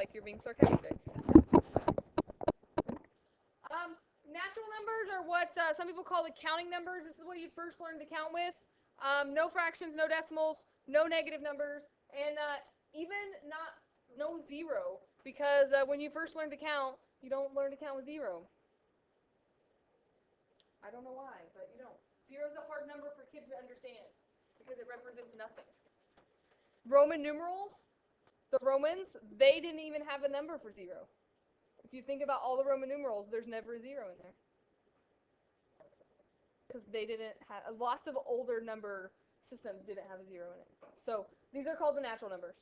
like you're being sarcastic. Natural numbers are what some people call the counting numbers. This is what you first learn to count with. No fractions, no decimals, no negative numbers, and even no zero, because when you first learn to count, you don't learn to count with zero. I don't know why, but you don't. Zero is a hard number for kids to understand because it represents nothing. Roman numerals, the Romans, they didn't even have a number for zero. If you think about all the Roman numerals, there's never a zero in there. Because they didn't have, lots of older number systems didn't have a zero in it. So these are called the natural numbers.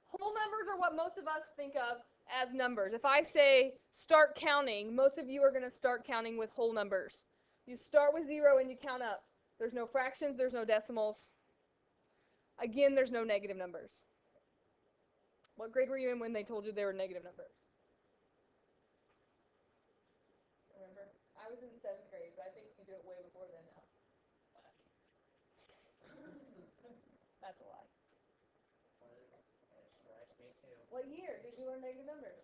Whole numbers are what most of us think of as numbers. If I say start counting, most of you are going to start counting with whole numbers. You start with zero and you count up. There's no fractions, there's no decimals. Again, there's no negative numbers. What grade were you in when they told you there were negative numbers? Remember? I was in 7th grade, but I think you do it way before then now. That's a lie. What year did you learn negative numbers?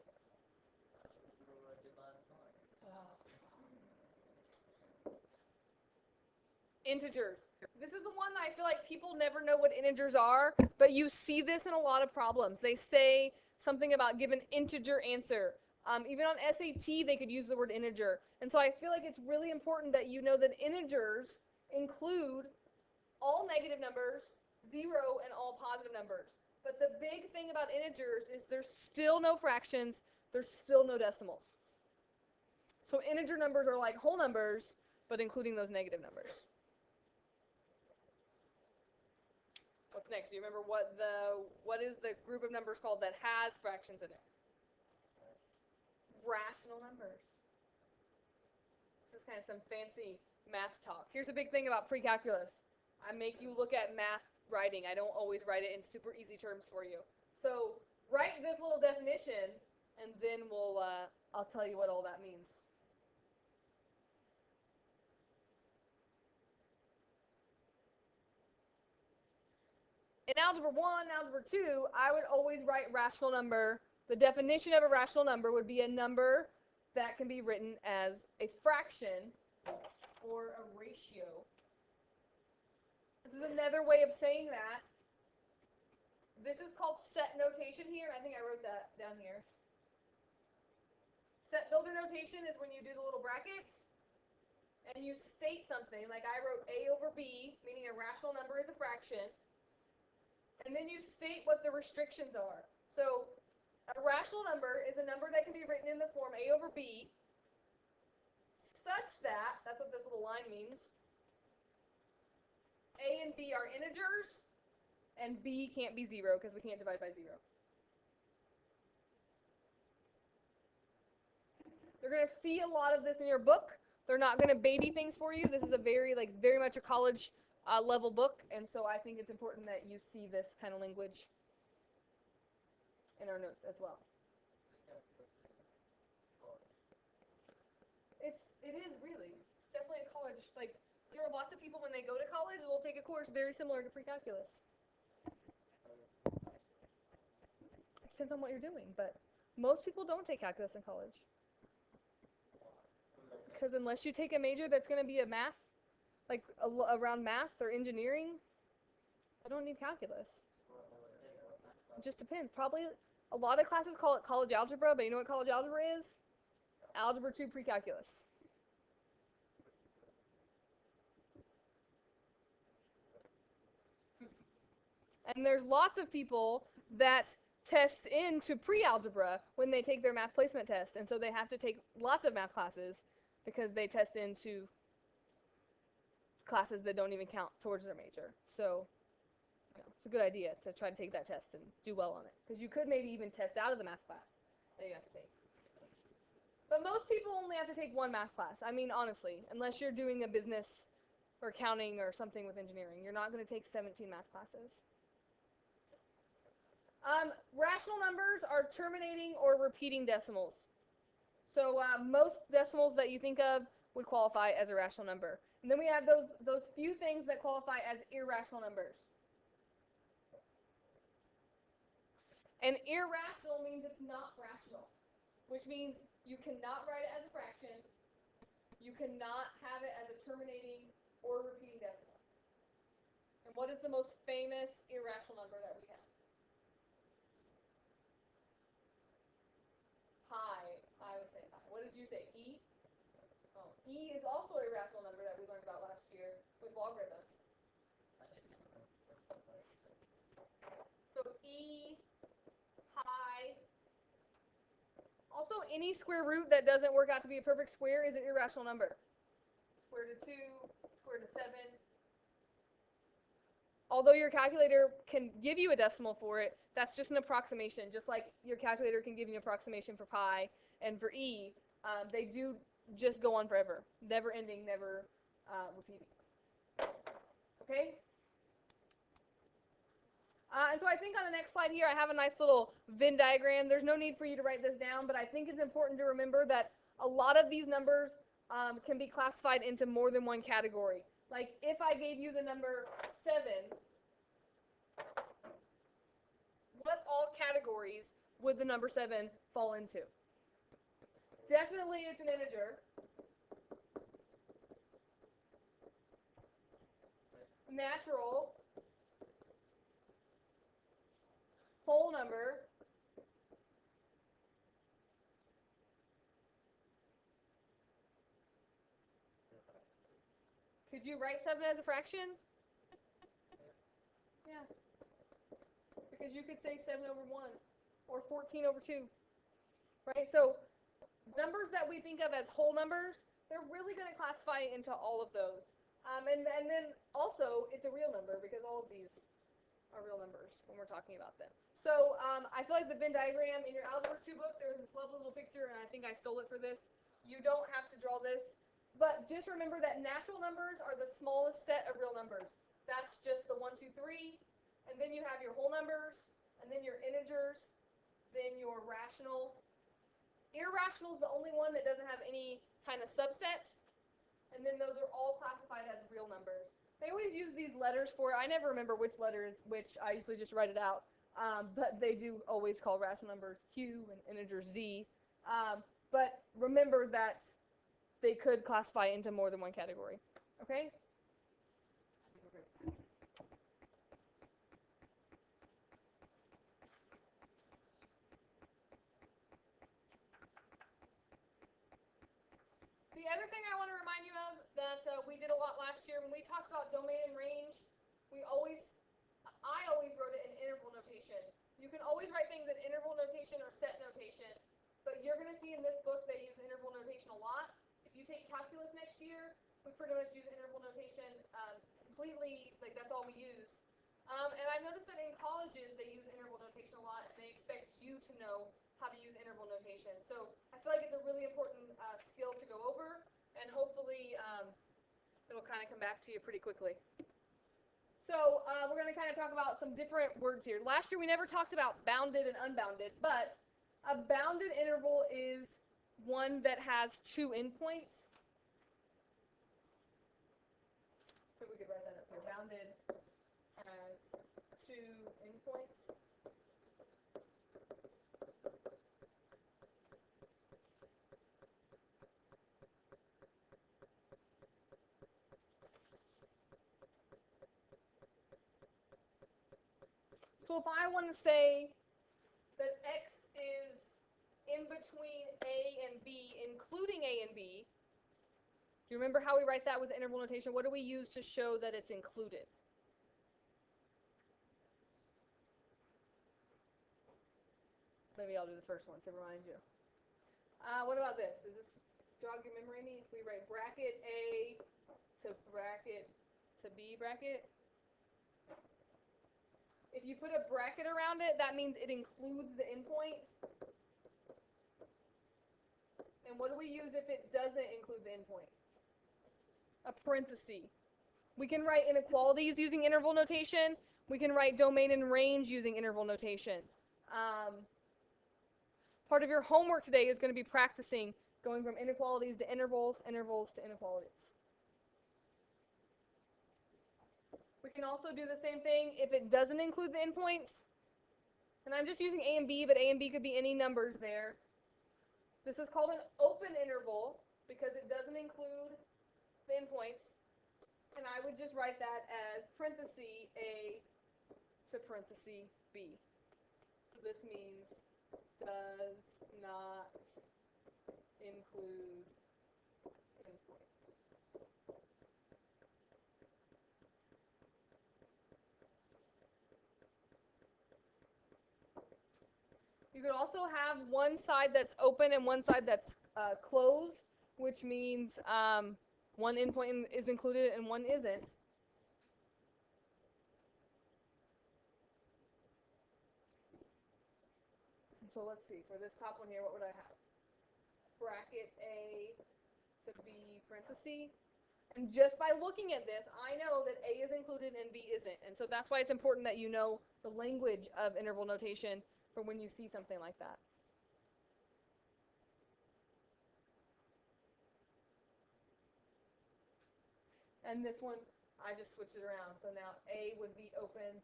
Integers. This is the one that I feel like people never know what integers are, but you see this in a lot of problems. They say something about give an integer answer. Even on SAT, they could use the word integer. And so I feel like it's really important that you know that integers include all negative numbers, zero, and all positive numbers. But the big thing about integers is there's still no fractions, there's still no decimals. So integer numbers are like whole numbers, but including those negative numbers. What's next? Do you remember what is the group of numbers called that has fractions in it? Rational numbers. This is kind of some fancy math talk. Here's a big thing about pre-calculus. I make you look at math writing. I don't always write it in super easy terms for you. So write this little definition, and then I'll tell you what all that means. In Algebra 1, Algebra 2, I would always write rational number. The definition of a rational number would be a number that can be written as a fraction or a ratio. This is another way of saying that. This is called set notation here. I think I wrote that down here. Set builder notation is when you do the little brackets and you state something. Like I wrote a over b, meaning a rational number is a fraction. And then you state what the restrictions are. So a rational number is a number that can be written in the form a over b such that, that's what this little line means, a and b are integers, and b can't be 0 because we can't divide by 0. You're going to see a lot of this in your book. They're not going to baby things for you. This is a very much a college level book, and so I think it's important that you see this kind of language in our notes as well. It is really. It's definitely a college. Like, there are lots of people when they go to college, they'll take a course very similar to pre-calculus. It depends on what you're doing, but most people don't take calculus in college. Because unless you take a major that's going to be a math, like around math or engineering, I don't need calculus. It just depends. Probably a lot of classes call it college algebra, but you know what college algebra is? Algebra 2 pre-calculus. And there's lots of people that test into pre-algebra when they take their math placement test, and so they have to take lots of math classes because they test into classes that don't even count towards their major. So it's a good idea to try to take that test and do well on it, because you could maybe even test out of the math class that you have to take. But most people only have to take one math class. I mean, honestly, unless you're doing a business or accounting or something with engineering, you're not going to take 17 math classes. Rational numbers are terminating or repeating decimals. So most decimals that you think of would qualify as a rational number. And then we have those few things that qualify as irrational numbers. And irrational means it's not rational, which means you cannot write it as a fraction, you cannot have it as a terminating or repeating decimal. And what is the most famous irrational number that we have? Pi. I would say pi. What did you say? E? Oh, E is also a rational number that we learned about last year with logarithms. So E, pi. Also, any square root that doesn't work out to be a perfect square is an irrational number. Square root of 2, square root of 7. Although your calculator can give you a decimal for it, that's just an approximation. Just like your calculator can give you an approximation for pi and for E, they do just go on forever. Never ending, never repeating. Okay? And so I think on the next slide here, I have a nice little Venn diagram. There's no need for you to write this down, but I think it's important to remember that a lot of these numbers can be classified into more than one category. Like if I gave you the number 7, what all categories would the number 7 fall into? Definitely it's an integer. Natural. Whole number. Could you write 7 as a fraction? Yeah. Because you could say 7 over 1 or 14 over 2. Right? So numbers that we think of as whole numbers, they're really going to classify into all of those. And then also, it's a real number because all of these are real numbers when we're talking about them. So I feel like the Venn diagram in your Algebra 2 book, there's this lovely little picture, and I think I stole it for this. You don't have to draw this, but just remember that natural numbers are the smallest set of real numbers. That's just the 1, 2, 3, and then you have your whole numbers, and then your integers, then your rational. Irrational is the only one that doesn't have any kind of subset, and then those are all classified as real numbers. They always use these letters for it. I never remember which letter is which. I usually just write it out, but they do always call rational numbers Q and integers Z. But remember that they could classify into more than one category. Okay? The other thing I want to remind you of that we did a lot last year when we talked about domain and range, I always wrote it in interval notation. You can always write things in interval notation or set notation, but you're going to see in this book they use interval notation a lot. If you take calculus next year, we pretty much use interval notation completely, like that's all we use. And I've noticed that in colleges they use interval notation a lot, and they expect you to know how to use interval notation. So I feel like it's a really important skill to go over, and hopefully it'll kind of come back to you pretty quickly. So we're going to kind of talk about some different words here. Last year we never talked about bounded and unbounded, but a bounded interval is one that has 2 endpoints. So we could write that up here. Bounded has 2 endpoints. So if I want to say that x is in between a and b, including a and b, do you remember how we write that with interval notation? What do we use to show that it's included? Maybe I'll do the first one to remind you. What about this? Does this jog your memory any? If we write bracket a to bracket to b bracket, if you put a bracket around it, that means it includes the endpoint. And what do we use if it doesn't include the endpoint? A parenthesis. We can write inequalities using interval notation. We can write domain and range using interval notation. Part of your homework today is going to be practicing going from inequalities to intervals, intervals to inequalities. We can also do the same thing if it doesn't include the endpoints. And I'm just using A and B, but A and B could be any numbers there. This is called an open interval because it doesn't include the endpoints. And I would just write that as parenthesis A to parenthesis B. So this means does not include endpoint. You could also have one side that's open and one side that's closed, which means one endpoint is included and one isn't. So let's see, for this top one here, what would I have? Bracket A to B parenthesis. And just by looking at this, I know that A is included and B isn't. And so that's why it's important that you know the language of interval notation for when you see something like that. And this one, I just switched it around. So now A would be open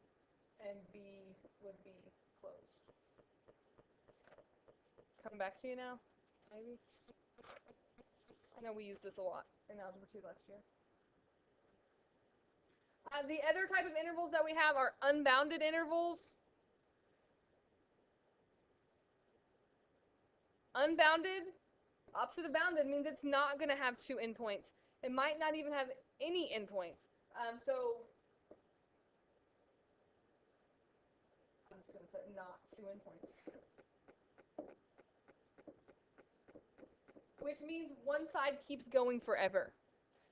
and B would be closed. Coming back to you now, maybe? I know we used this a lot in Algebra 2 last year. The other type of intervals that we have are unbounded intervals. Unbounded, opposite of bounded, means it's not going to have two endpoints. It might not even have any endpoints. So I'm just going to put not two endpoints. Which means one side keeps going forever.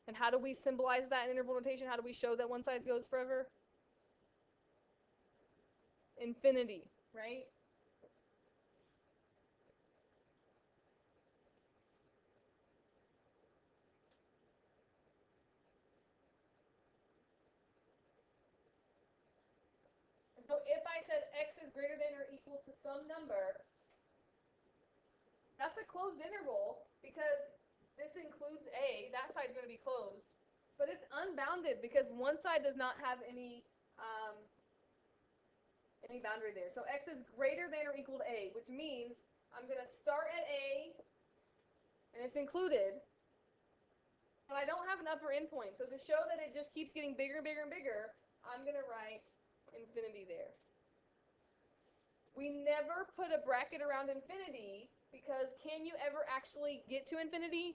And how do we symbolize that in interval notation? How do we show that one side goes forever? Infinity, right? And so if I said x is greater than or equal to some number, that's a closed interval because this includes A. That side's going to be closed. But it's unbounded because one side does not have any boundary there. So x is greater than or equal to A, which means I'm going to start at A, and it's included, but I don't have an upper endpoint. So to show that it just keeps getting bigger and bigger and bigger, I'm going to write infinity there. We never put a bracket around infinity because can you ever actually get to infinity?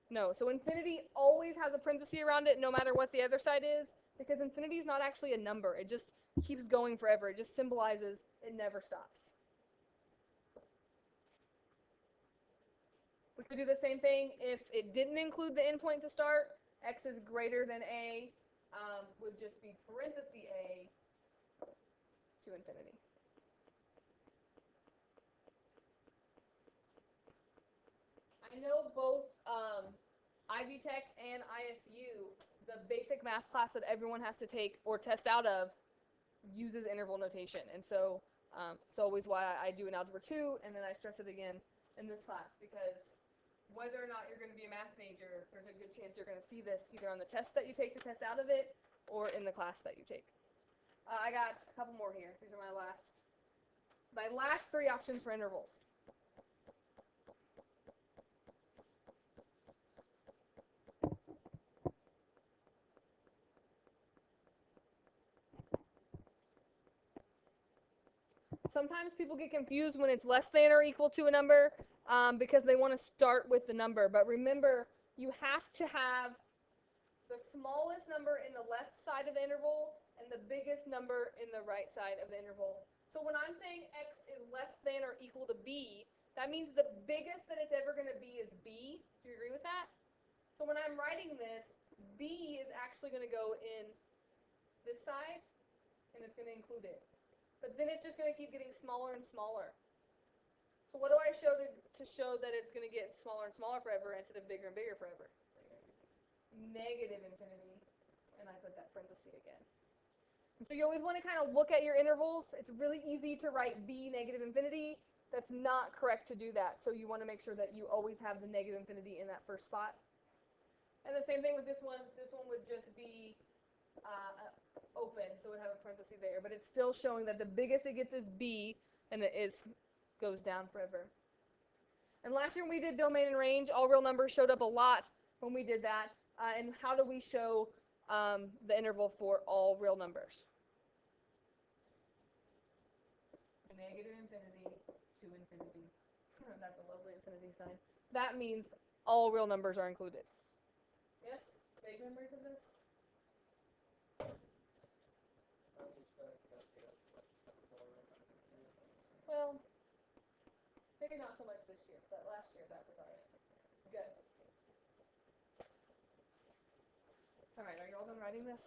No. So infinity always has a parenthesis around it no matter what the other side is because infinity is not actually a number. It just keeps going forever. It just symbolizes it never stops. We could do the same thing if it didn't include the endpoint to start. X is greater than A would just be parenthesis A to infinity. I know both Ivy Tech and ISU, the basic math class that everyone has to take or test out of, uses interval notation. And so it's always why I do an Algebra 2, and then I stress it again in this class, because whether or not you're going to be a math major, there's a good chance you're going to see this either on the test that you take to test out of it or in the class that you take. I got a couple more here. These are my last three options for intervals. Sometimes people get confused when it's less than or equal to a number because they want to start with the number. But remember, you have to have the smallest number in the left side of the interval and the biggest number in the right side of the interval. So when I'm saying x is less than or equal to b, that means the biggest that it's ever going to be is b. Do you agree with that? So when I'm writing this, b is actually going to go in this side, and it's going to include it. But then it's just going to keep getting smaller and smaller. So what do I show to show that it's going to get smaller and smaller forever instead of bigger and bigger forever? Negative infinity, and I put that parenthesis again. And so you always want to kind of look at your intervals. It's really easy to write b negative infinity. That's not correct to do that. So you want to make sure that you always have the negative infinity in that first spot. And the same thing with this one. This one would just be open, so it would have a parenthesis parenthesis there, but it's still showing that the biggest it gets is B, and it goes down forever. And last year when we did domain and range, all real numbers showed up a lot when we did that. And how do we show the interval for all real numbers? Negative infinity to infinity. That's a lovely infinity sign. That means all real numbers are included. Yes? Vague memories of this? Well, maybe not so much this year, but last year that was our gut instinct. All right, are you all done writing this?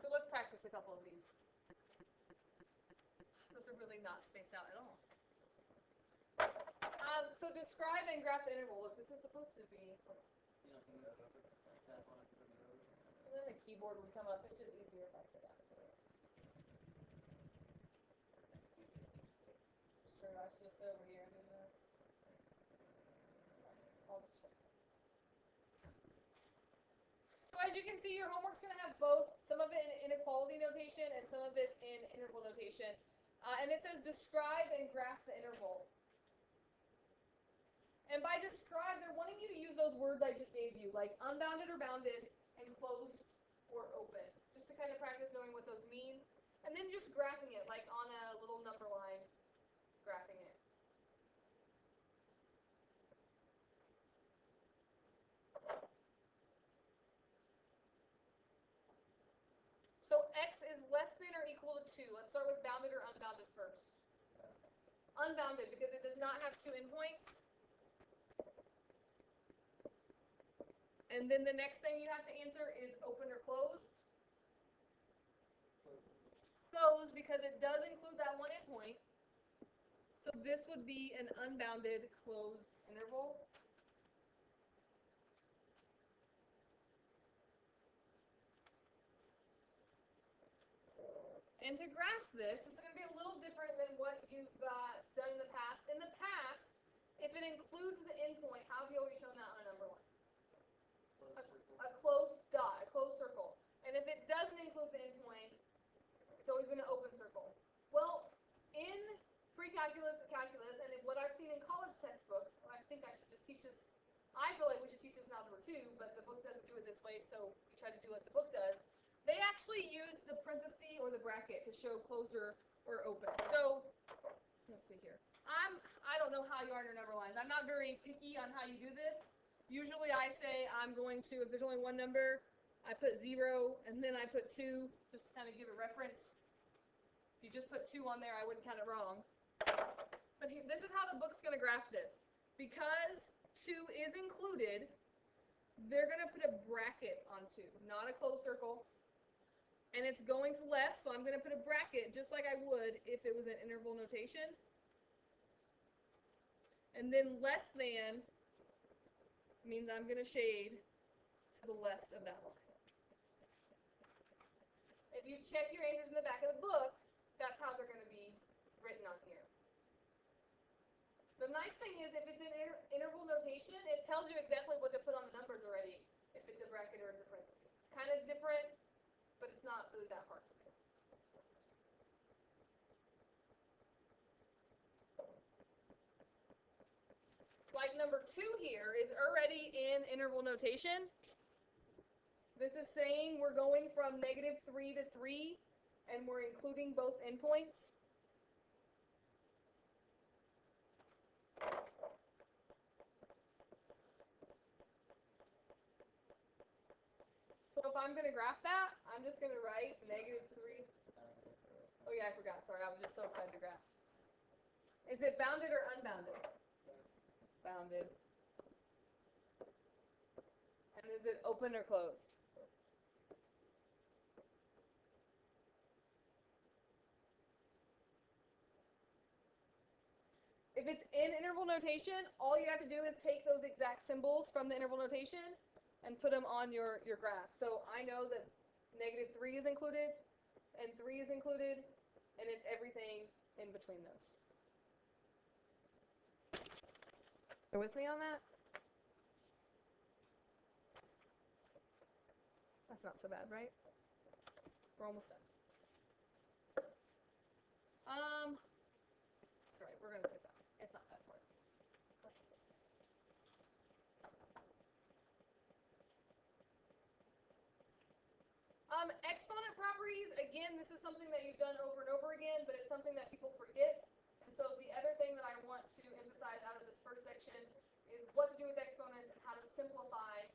So let's practice a couple of these. Those are really not spaced out at all. So describe and graph the interval. Look, this is supposed to be. And then the keyboard would come up. It's just easier if I sit down. It's true. I should just sit over here and do this. I'll just check. So as you can see, your homework's going to have both, some of it in inequality notation and some of it in interval notation. And it says describe and graph the interval. And by describe, they're wanting you to use those words I just gave you, like unbounded or bounded, and closed or open, just to kind of practice knowing what those mean. And then just graphing it, like on a little number line, graphing it. So x is less than or equal to 2. Let's start with bounded or unbounded first. Unbounded, because it does not have 2 endpoints. And then the next thing you have to answer is open or closed. Closed, because it does include that 1 endpoint. So this would be an unbounded closed interval. And to graph this is going to be a little different than what you've done in the past. In the past, if it includes the endpoint, how have you always shown that on a number line? A closed dot, a closed circle. And if it doesn't include the endpoint, it's always been an open circle. Well, in pre-calculus and calculus, and in what I've seen in college textbooks, I think I should just teach this. I feel like we should teach this in Algebra 2, but the book doesn't do it this way, so we try to do what the book does. They actually use the parenthesis or the bracket to show closure or open. So, let's see here. I don't know how you are in your number lines. I'm not very picky on how you do this. Usually I say I'm going to, if there's only one number, I put 0, and then I put 2, just to kind of give a reference. If you just put 2 on there, I wouldn't count it wrong. But this is how the book's going to graph this. Because 2 is included, they're going to put a bracket on 2, not a closed circle. And it's going to left, so I'm going to put a bracket just like I would if it was an interval notation. And then less than means I'm going to shade to the left of that line. If you check your answers in the back of the book, that's how they're going to be written on here. The nice thing is if it's in interval notation, it tells you exactly what to put on the numbers already, if it's a bracket or it's a parenthesis. It's kind of different, but it's not really that hard. Like number 2 here is already in interval notation. This is saying we're going from -3 to 3, and we're including both endpoints. So if I'm going to graph that, I'm just going to write -3. Oh yeah, I forgot. Sorry, I was just so excited to graph. Is it bounded or unbounded? Bounded. And is it open or closed? If it's in interval notation, all you have to do is take those exact symbols from the interval notation and put them on your graph. So I know that -3 is included, and 3 is included, and it's everything in between those. Are you with me on that? That's not so bad, right? We're almost done. Sorry, we're gonna skip that. It's not that important. Exponent properties, again, this is something that you've done over and over again, but it's something that people forget. And so the other thing that I want to emphasize out of this first section is what to do with exponents and how to simplify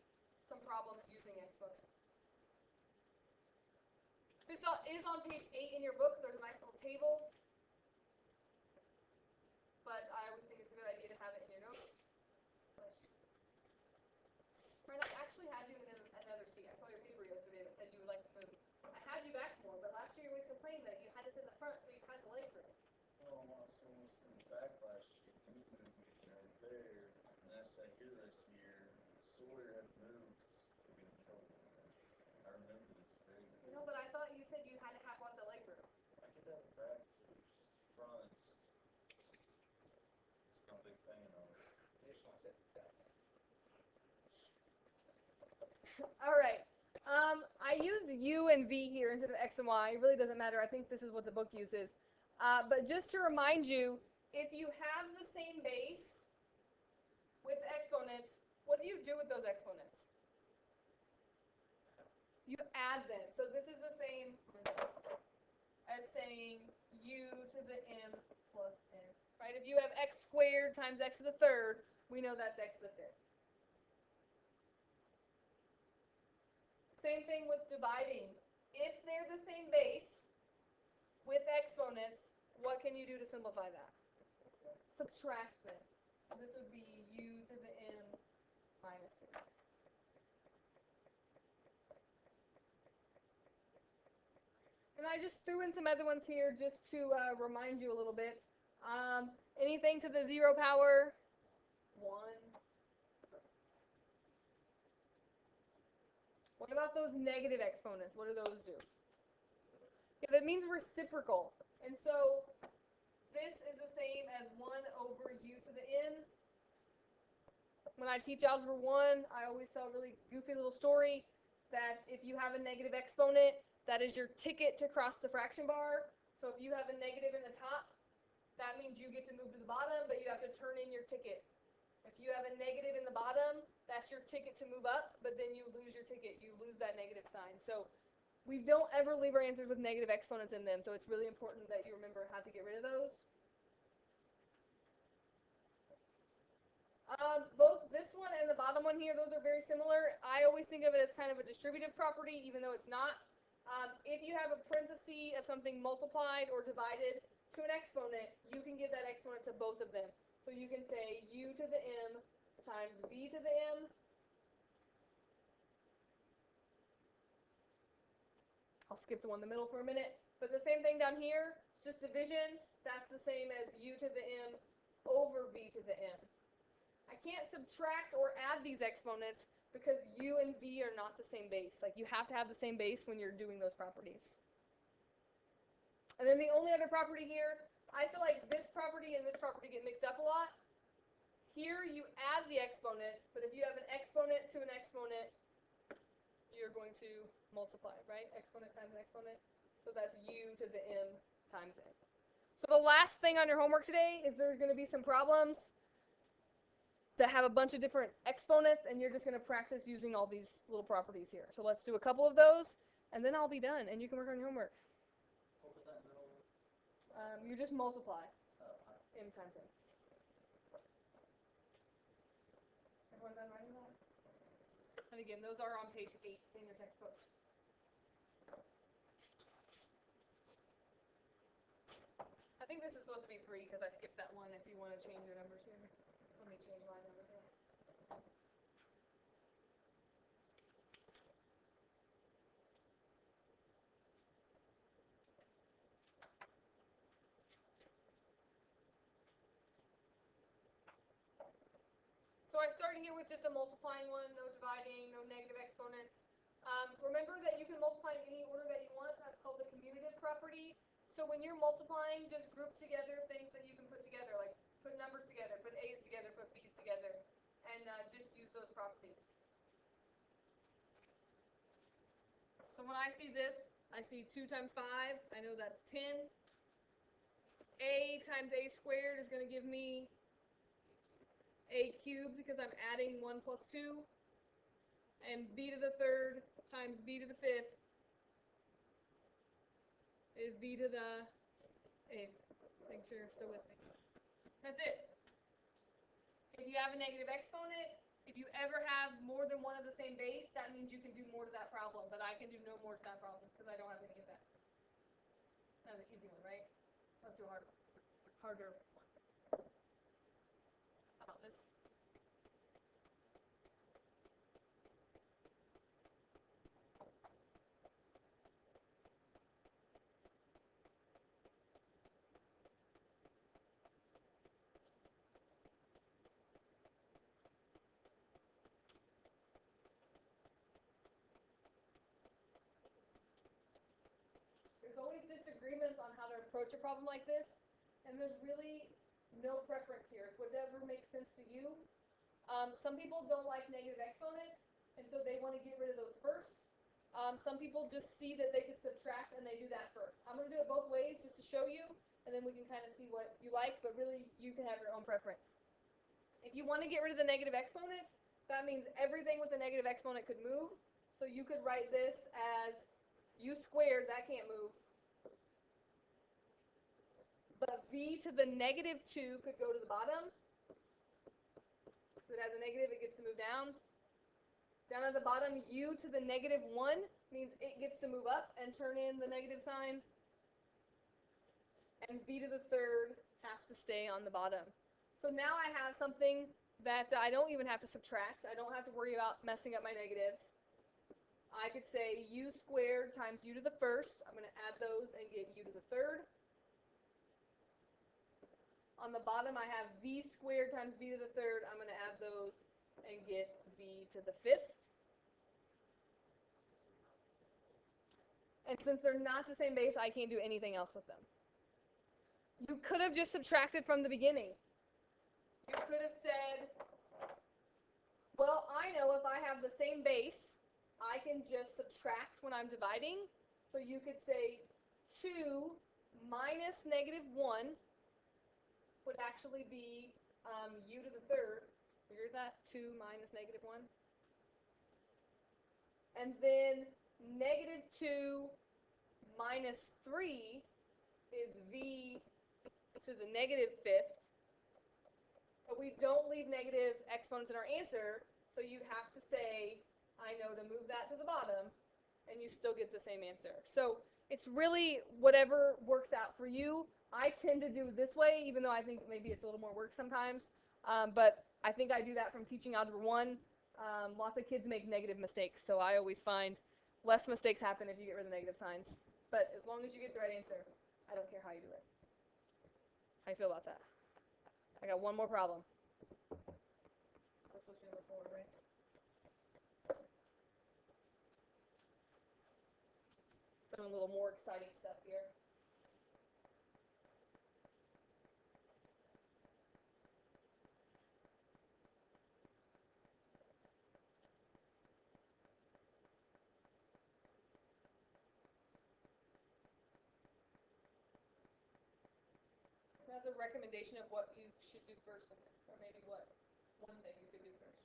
some problems using exponents. This is on page 8 in your book. There's a nice little table, but I always think it's a good idea to have it in your notes. Right, I actually had you in another seat. I saw your paper yesterday that said you would like to move. I had you back more, but last year you always complained that you had to sit in the front so you had the leg room. Well, I was almost in the back last year. You moved me right there, and I sat here this year. Sawyer had moved because we got in trouble. I remember this very good. No, but I thought you said you had to have lots of leg room. I could have it back too. It's just the front. It's not a big fan of it. You just want to sit beside me. All right. I used U and V here instead of X and Y. It really doesn't matter. I think this is what the book uses. But just to remind you, if you have the same base with exponents, what do you do with those exponents? You add them. So this is the same as saying U to the M plus N. Right? If you have X squared times X to the third, we know that's X to the fifth. Same thing with dividing. If they're the same base with exponents, what can you do to simplify that? Subtract them. This would be U to the M minus 6. And I just threw in some other ones here just to remind you a little bit. Anything to the 0 power? 1. What about those negative exponents? What do those do? Yeah, that means reciprocal. And so this is the same as 1 over U to the N. When I teach Algebra 1, I always tell a really goofy little story that if you have a negative exponent, that is your ticket to cross the fraction bar. So if you have a negative in the top, that means you get to move to the bottom, but you have to turn in your ticket. If you have a negative in the bottom, that's your ticket to move up, but then you lose your ticket. You lose that negative sign. So we don't ever leave our answers with negative exponents in them, so it's really important that you remember how to get rid of those. Both this one and the bottom one here, those are very similar. I always think of it as kind of a distributive property, even though it's not. If you have a parenthesis of something multiplied or divided to an exponent, you can give that exponent to both of them. So you can say U to the M times V to the M. I'll skip the one in the middle for a minute. But the same thing down here, it's just division. That's the same as U to the M over V to the M. I can't subtract or add these exponents because U and V are not the same base. Like, you have to have the same base when you're doing those properties. And then the only other property here, I feel like this property and this property get mixed up a lot. Here you add the exponents, but if you have an exponent to an exponent, you're going to multiply, right? Exponent times an exponent. So that's U to the M times N. So the last thing on your homework today is there's going to be some problems that have a bunch of different exponents, and you're just going to practice using all these little properties here. So let's do a couple of those, and then I'll be done, and you can work on your homework. What was that middle? You just multiply M times N. Everyone done writing that? And again, those are on page 8 in your textbook. I think this is supposed to be 3 because I skipped that one if you want to change your numbers here. Let me change my numbers here. So I started here with just a multiplying one, no dividing, no negative exponents. Remember that you can multiply in any order that you want. That's called the commutative property. So when you're multiplying, just group together things that you can put together, like put numbers together, put A's together, put B's together, and just use those properties. So when I see this, I I see 2 times 5. I know that's 10. A times a squared is going to give me a cubed because I'm adding 1 plus 2. And b to the third times b to the fifth is b to the eighth. Make sure you're still with me. That's it. If you have a negative exponent, if you ever have more than one of the same base, that means you can do more to that problem, but I can do no more to that problem because I don't have any of that. That was an easy one, right? Let's do a harder one. How about this? There's always disagreements on how to approach a problem like this, and there's really no preference here. It's whatever makes sense to you. Some people don't like negative exponents, and so they want to get rid of those first. Some people just see that they could subtract, and they do that first. I'm going to do it both ways just to show you, and then we can kind of see what you like, but really you can have your own preference. If you want to get rid of the negative exponents, that means everything with a negative exponent could move. So you could write this as u squared, that can't move. But v to the negative 2 could go to the bottom. So it has a negative, it gets to move down. Down at the bottom, u to the negative 1 means it gets to move up and turn in the negative sign. And v to the third has to stay on the bottom. So now I have something that I don't even have to subtract. I don't have to worry about messing up my negatives. I could say u squared times u to the first. I'm going to add those and get u to the third. On the bottom, I have v squared times v to the third. I'm going to add those and get v to the fifth. And since they're not the same base, I can't do anything else with them. You could have just subtracted from the beginning. You could have said, well, I know if I have the same base, I can just subtract when I'm dividing. So you could say 2 minus negative 1 would actually be u to the third. Here's that, 2 minus negative 1. And then negative 2 minus 3 is v to the negative fifth. But we don't leave negative exponents in our answer, so you have to say, I know to move that to the bottom, and you still get the same answer. So it's really whatever works out for you. I tend to do it this way, even though I think maybe it's a little more work sometimes. But I think I do that from teaching Algebra 1. Lots of kids make negative mistakes, so I always find less mistakes happen if you get rid of the negative signs. But as long as you get the right answer, I don't care how you do it. How you feel about that? I got one more problem. We're supposed to be number 4, right? Some a little more exciting stuff here. That's a recommendation of what you should do first in this, or maybe what one thing you could do first.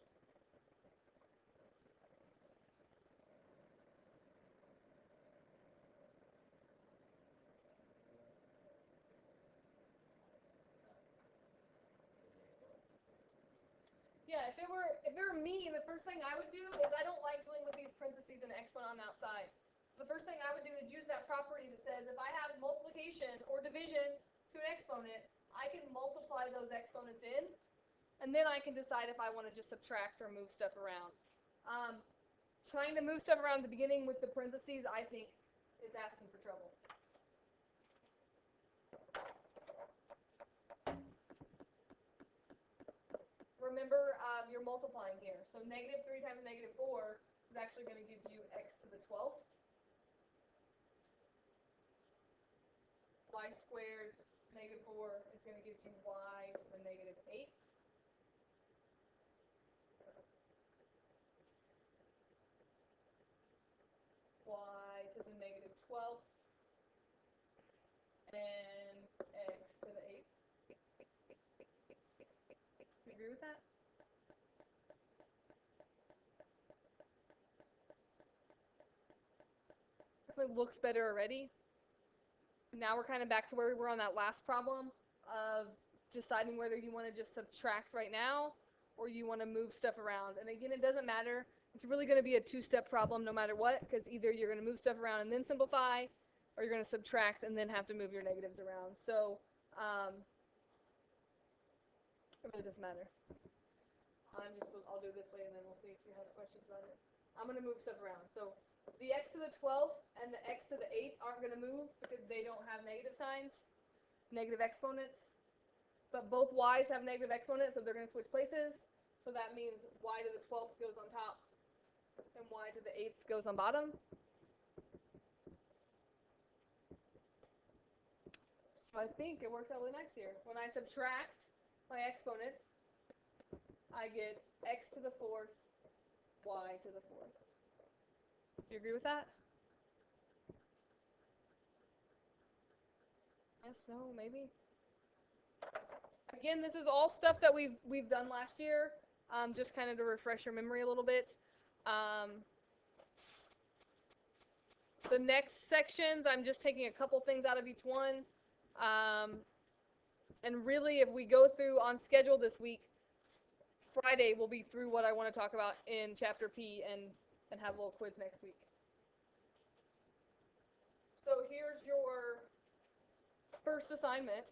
Yeah, if it were me, the first thing I would do is I don't like dealing with these parentheses and exponent on the outside. The first thing I would do is use that property that says if I have multiplication or division to an exponent, I can multiply those exponents in, and then I can decide if I want to just subtract or move stuff around. Trying to move stuff around at the beginning with the parentheses, I think, is asking for trouble. Remember, you're multiplying here. So negative 3 times negative 4 is actually going to give you x to the 12th. Y squared negative 4 is going to give you y to the negative 8th. Y to the negative 12th Definitely looks better already. Now we're kind of back to where we were on that last problem of deciding whether you want to just subtract right now or you want to move stuff around. And again, it doesn't matter. It's really going to be a two-step problem no matter what, because either you're going to move stuff around and then simplify, or you're going to subtract and then have to move your negatives around. So it really doesn't matter. I'll do it this way and then we'll see if you have questions about it. I'm going to move stuff around. So the x to the 12th and the x to the 8th aren't going to move because they don't have negative signs, negative exponents. But both y's have negative exponents, so they're going to switch places. So that means y to the 12th goes on top and y to the 8th goes on bottom. So I think it works out really nice here. When I subtract my exponents, I get x to the 4th, y to the 4th. Do you agree with that? Yes, no, maybe. Again, this is all stuff that we've done last year, just kind of to refresh your memory a little bit. The next sections, I'm just taking a couple things out of each one. And really, if we go through on schedule this week, Friday we'll be through what I want to talk about in chapter P and have a little quiz next week. So here's your first assignment.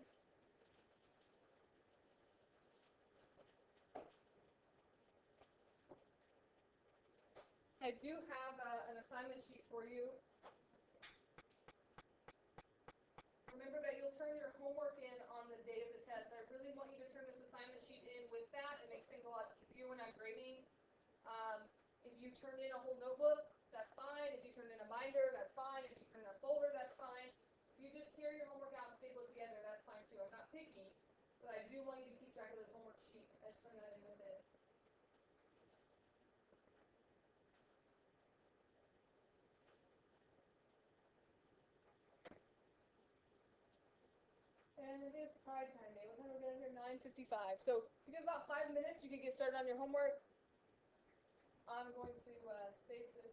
I do have an assignment sheet for you. Remember that you'll turn your homework in on the day of the test. I really want you to turn this assignment sheet in with that. It makes things a lot easier when I'm grading. If you turn in a whole notebook, that's fine. If you turn in a binder, that's fine. If you turn in a folder, that's fine. If you just tear your homework out and staple it together, that's fine too. I'm not picky, but I do want you to keep track of this homework sheet and turn that in with it. And it is Pride Time Day. What time are we getting here? 9:55. So if you have about 5 minutes, you can get started on your homework. I'm going to save this